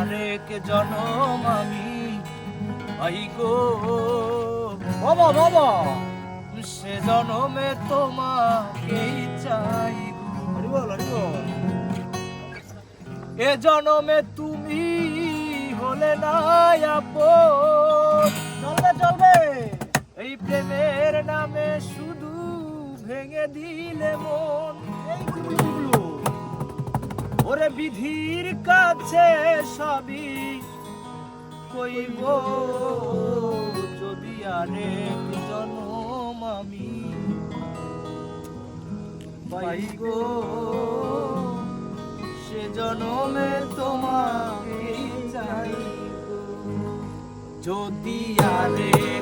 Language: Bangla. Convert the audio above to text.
আরেক জনম আমি পাই গো বাবা বাবা সে জনমে তোমাকেই চাইব। এ জনমে তুমি হলে না আপন, চলবে চলবে এই প্রেমের নামে শুধু ভেঙে দিলে মন। এই গুলো ওরে বিধির কাছে সবই কইব, যদি আরেক জনম আমি পাই গো সে জনমে তোমাকে চাইব। যদি আরেক